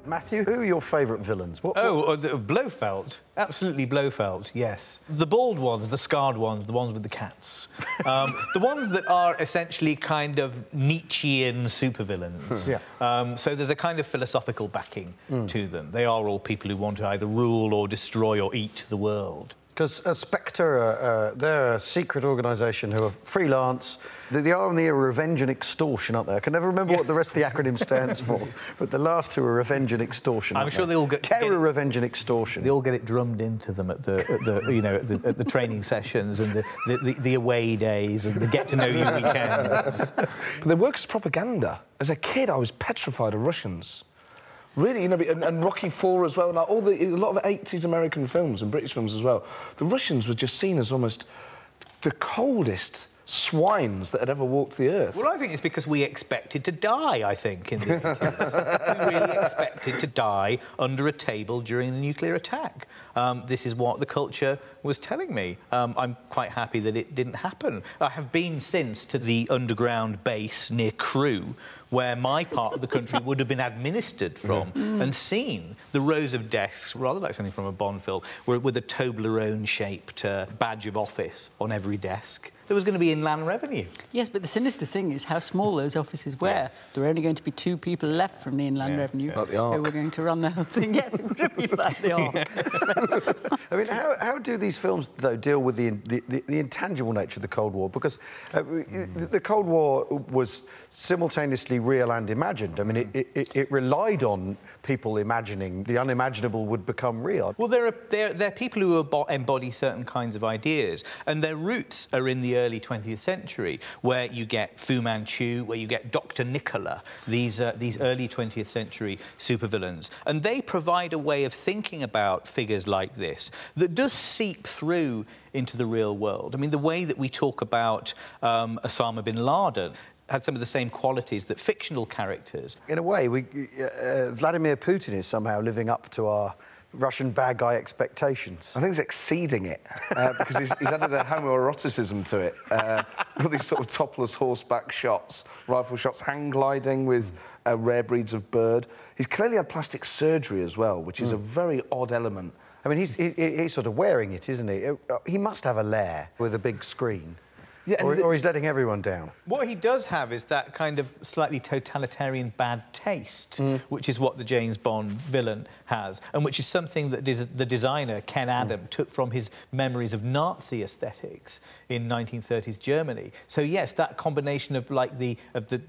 Matthew, who are your favourite villains? Blofeld. Absolutely Blofeld, yes. The bald ones, the scarred ones, the ones with the cats. The ones that are essentially kind of Nietzschean supervillains. Yeah. So there's a kind of philosophical backing to them. They are all people who want to either rule or destroy or eat the world. Because SPECTRE, they're a secret organisation who are freelance. They are on the revenge and extortion, aren't they? I can never remember what the rest of the acronym stands for, but the last two are revenge and extortion. I'm sure they all get terror, revenge, and extortion. They all get it drummed into them at the training sessions and the away days and the get to know you weekends. They work as propaganda. As a kid, I was petrified of Russians. Really, you know, and Rocky IV as well, like a lot of 80s American films and British films as well. The Russians were just seen as almost the coldest swines that had ever walked the earth. Well, I think it's because we expected to die, I think, in the 80s. We really expected to die under a table during the nuclear attack. This is what the culture was telling me. I'm quite happy that it didn't happen. I have been since to the underground base near Crewe, where my part of the country would have been administered from, and seen the rows of desks, rather like something from a Bond film, with a Toblerone-shaped badge of office on every desk. There was going to be Inland Revenue. Yes, but the sinister thing is how small those offices were. Yeah. There were only going to be 2 people left from the Inland Revenue Like the Ark. who were going to run the whole thing. Yes, it would have been like the Ark. I mean, how do these films, though, deal with the intangible nature of the Cold War? Because the Cold War was simultaneously real and imagined. I mean, it relied on people imagining the unimaginable would become real. Well, there are people who embody certain kinds of ideas, and their roots are in the early 20th century, where you get Fu Manchu, where you get Dr. Nicola, these early 20th century supervillains. And they provide a way of thinking about figures like this that does seep through into the real world. I mean, the way that we talk about Osama bin Laden had some of the same qualities that fictional characters. In a way, Vladimir Putin is somehow living up to our Russian bad guy expectations. I think he's exceeding it, because he's added a homoeroticism to it. All these sort of topless horseback shots, rifle shots, hang gliding with rare breeds of bird. He's clearly had plastic surgery as well, which is a very odd element. I mean, he's sort of wearing it, isn't he? He must have a lair with a big screen. Yeah, or he's letting everyone down. What he does have is that kind of slightly totalitarian bad taste, which is what the James Bond villain has, and which is something that the designer, Ken Adam, took from his memories of Nazi aesthetics in 1930s Germany. So, yes, that combination of, like, the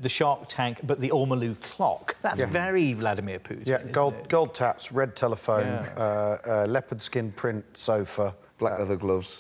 shark tank, but the ormolu clock, that's very Vladimir Putin, Yeah, gold taps, red telephone, leopard skin print sofa. Black leather gloves.